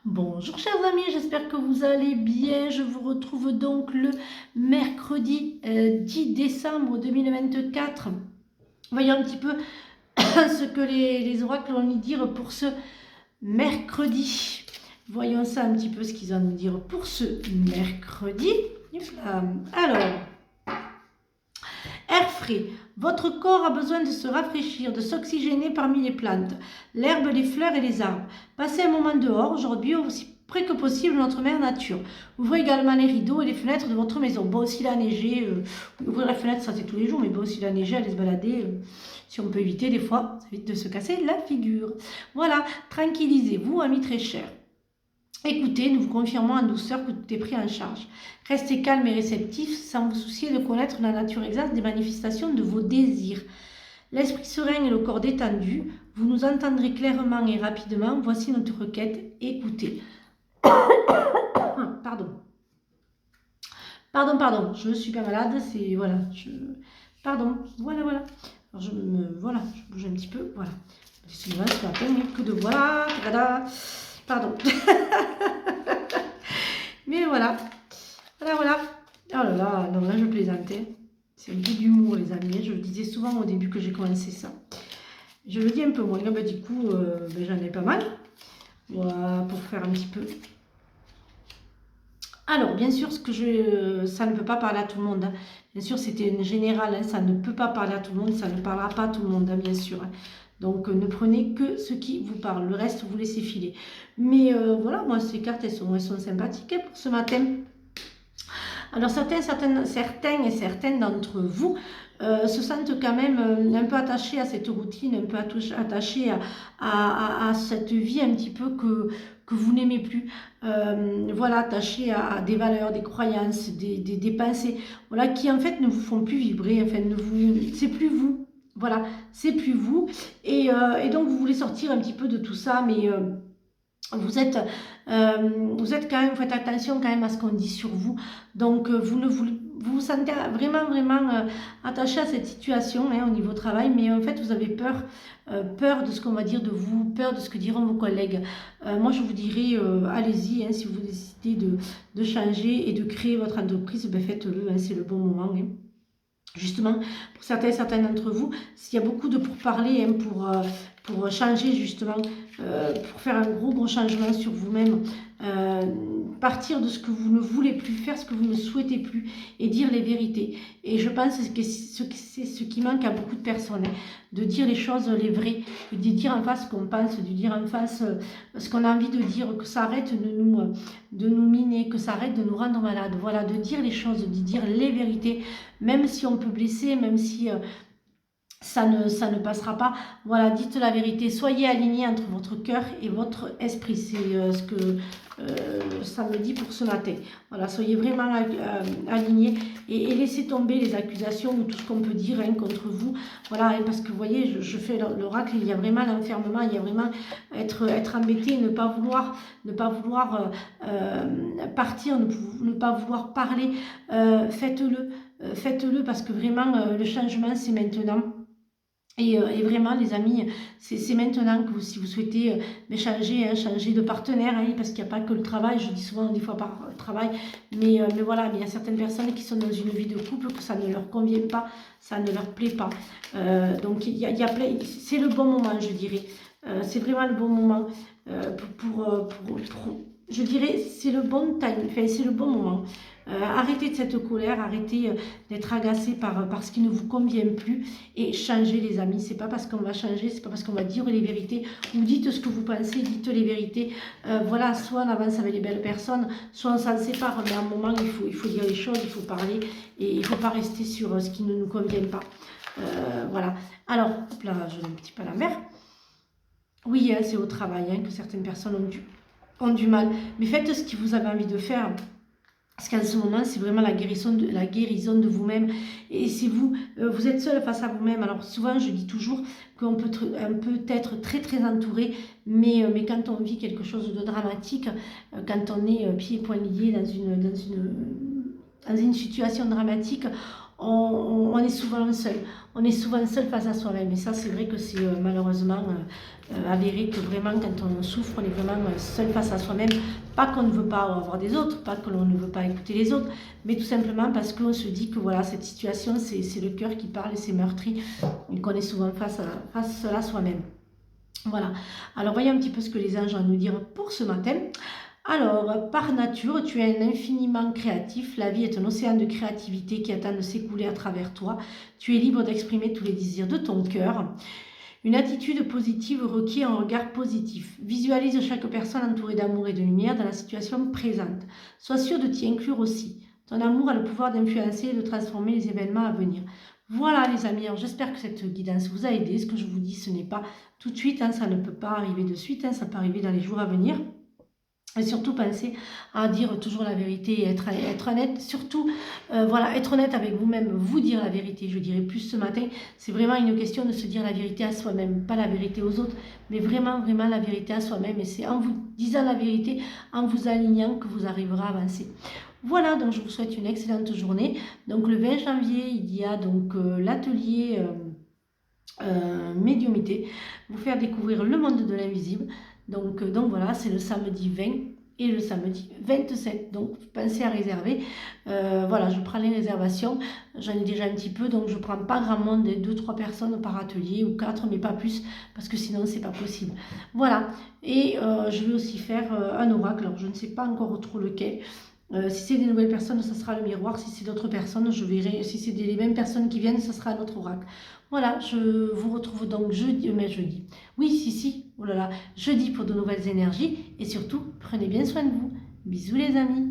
Bonjour chers amis, j'espère que vous allez bien. Je vous retrouve donc le mercredi 10 décembre 2024. Voyons un petit peu ce que les oracles ont à nous dire pour ce mercredi. Voyons ça un petit peu ce qu'ils ont à nous dire pour ce mercredi. Alors, air frais. Votre corps a besoin de se rafraîchir, de s'oxygéner parmi les plantes, l'herbe, les fleurs et les arbres. Passez un moment dehors aujourd'hui aussi près que possible de notre mère nature. Ouvrez également les rideaux et les fenêtres de votre maison. Bon, s'il a neigé, ouvrir la fenêtre, ça c'est tous les jours, mais bon, s'il a neigé, allez se balader. Si on peut éviter, des fois, ça évite de se casser la figure. Voilà, tranquillisez-vous, amis très chers. Écoutez, nous vous confirmons en douceur que tout est pris en charge. Restez calme et réceptif sans vous soucier de connaître la nature exacte des manifestations de vos désirs. L'esprit serein et le corps détendu, vous nous entendrez clairement et rapidement. Voici notre requête. Écoutez. Pardon. Pardon. Je suis pas malade. C'est voilà. Pardon. Voilà. Alors je bouge un petit peu. Voilà. Excusez-moi, ce matin, que de voilà. Pardon. Mais voilà. Oh là là, non, là je plaisantais. C'est un peu d'humour les amis. Je le disais souvent au début que j'ai commencé ça. Je le dis un peu moins. Là, du coup, j'en ai pas mal. Voilà, pour faire un petit peu. Alors, bien sûr, ça ne peut pas parler à tout le monde. Hein. Bien sûr, c'était une générale. Hein. Ça ne peut pas parler à tout le monde. Ça ne parlera pas à tout le monde, hein, bien sûr. Hein. Donc, ne prenez que ce qui vous parle. Le reste, vous laissez filer. Mais voilà, moi, ces cartes, elles sont sympathiques hein, pour ce matin. Alors certains et certaines d'entre vous se sentent quand même un peu attachés à cette routine, un peu attachés à cette vie un petit peu que vous n'aimez plus. Voilà, attachés à des valeurs, des croyances, des pensées, voilà, qui en fait ne vous font plus vibrer, enfin, c'est plus vous. Voilà, c'est plus vous. Et donc vous voulez sortir un petit peu de tout ça, mais vous êtes quand même, vous faites attention quand même à ce qu'on dit sur vous. Donc, vous vous sentez vraiment attaché à cette situation hein, au niveau travail, mais en fait, vous avez peur de ce qu'on va dire de vous, peur de ce que diront vos collègues. Moi, je vous dirais, allez-y, hein, si vous décidez de changer et de créer votre entreprise, ben faites-le, hein, c'est le bon moment. Hein. Justement, pour certains et certaines d'entre vous, s'il y a beaucoup de pourparlers hein, pour changer justement, pour faire un gros changement sur vous-même, partir de ce que vous ne voulez plus, faire ce que vous ne souhaitez plus et dire les vérités. Et je pense que c'est ce qui manque à beaucoup de personnes, hein, de dire les choses, les vraies, de dire en face ce qu'on pense, de dire en face ce qu'on a envie de dire, que ça arrête de nous miner, que ça arrête de nous rendre malades. Voilà, de dire les choses, de dire les vérités, même si on peut blesser, même si ça ne passera pas. Voilà, dites la vérité. Soyez alignés entre votre cœur et votre esprit. C'est ce que ça me dit pour ce matin. Voilà, soyez vraiment alignés et laissez tomber les accusations ou tout ce qu'on peut dire hein, contre vous. Voilà, hein, parce que vous voyez, je fais l'oracle, il y a vraiment l'enfermement, il y a vraiment être embêté, ne pas vouloir partir, ne pas vouloir parler. Faites-le parce que vraiment le changement c'est maintenant. Et vraiment, les amis, c'est maintenant que si vous souhaitez changer, hein, changer de partenaire, hein, parce qu'il n'y a pas que le travail, je dis souvent des fois par travail, mais voilà, il y a certaines personnes qui sont dans une vie de couple que ça ne leur convient pas, ça ne leur plaît pas. Donc, c'est le bon moment, je dirais. C'est vraiment le bon moment je dirais, c'est le bon time, enfin, c'est le bon moment. Arrêtez de cette colère, arrêtez d'être agacé par ce qui ne vous convient plus et changez les amis. C'est pas parce qu'on va changer, c'est pas parce qu'on va dire les vérités. Vous dites ce que vous pensez, dites les vérités. Voilà, soit on avance avec les belles personnes, soit on s'en sépare. Mais à un moment, il faut dire les choses, il faut parler et il ne faut pas rester sur ce qui ne nous convient pas. Voilà. Alors, hop là, je l'ai un petit peu à l'envers. Oui, hein, c'est au travail hein, que certaines personnes ont du mal. Mais faites ce que vous avez envie de faire. Parce qu'en ce moment, c'est vraiment la guérison de vous-même. Et si vous êtes seul face à vous-même, alors souvent, je dis toujours qu'on peut être très entouré, mais quand on vit quelque chose de dramatique, quand on est pieds et poings liés dans une situation dramatique, on est souvent seul. On est souvent seul face à soi-même. Et ça, c'est vrai que c'est malheureusement avéré que vraiment, quand on souffre, on est vraiment seul face à soi-même. Pas qu'on ne veut pas avoir des autres, pas que l'on ne veut pas écouter les autres, mais tout simplement parce qu'on se dit que voilà, cette situation, c'est le cœur qui parle et c'est meurtri, et qu'on est souvent face à soi-même. Voilà. Alors, voyons un petit peu ce que les anges ont à nous dire pour ce matin. Alors, par nature, tu es un infiniment créatif. La vie est un océan de créativité qui attend de s'écouler à travers toi. Tu es libre d'exprimer tous les désirs de ton cœur. Une attitude positive requiert un regard positif. Visualise chaque personne entourée d'amour et de lumière dans la situation présente. Sois sûr de t'y inclure aussi. Ton amour a le pouvoir d'influencer et de transformer les événements à venir. Voilà les amis, j'espère que cette guidance vous a aidé. Ce que je vous dis, ce n'est pas tout de suite, ça ne peut pas arriver de suite, ça peut arriver dans les jours à venir. Et surtout, pensez à dire toujours la vérité et être honnête. Surtout, voilà, être honnête avec vous-même, vous dire la vérité. Je dirais plus ce matin, c'est vraiment une question de se dire la vérité à soi-même. Pas la vérité aux autres, mais vraiment, vraiment la vérité à soi-même. Et c'est en vous disant la vérité, en vous alignant que vous arriverez à avancer. Voilà, donc je vous souhaite une excellente journée. Donc le 20 janvier, il y a donc l'atelier médiumité, vous faire découvrir le monde de l'invisible. Donc voilà, c'est le samedi 20 et le samedi 27. Donc pensez à réserver. Voilà, je prends les réservations. J'en ai déjà un petit peu, donc je ne prends pas grand monde, 2-3 personnes par atelier ou 4, mais pas plus, parce que sinon c'est pas possible. Voilà, et je vais aussi faire un oracle. Alors je ne sais pas encore trop lequel. Si c'est des nouvelles personnes, ça sera le miroir. Si c'est d'autres personnes, je verrai. Si c'est les mêmes personnes qui viennent, ça sera un autre oracle. Voilà, je vous retrouve donc jeudi. Oui, si, oh là là, jeudi pour de nouvelles énergies. Et surtout, prenez bien soin de vous. Bisous les amis.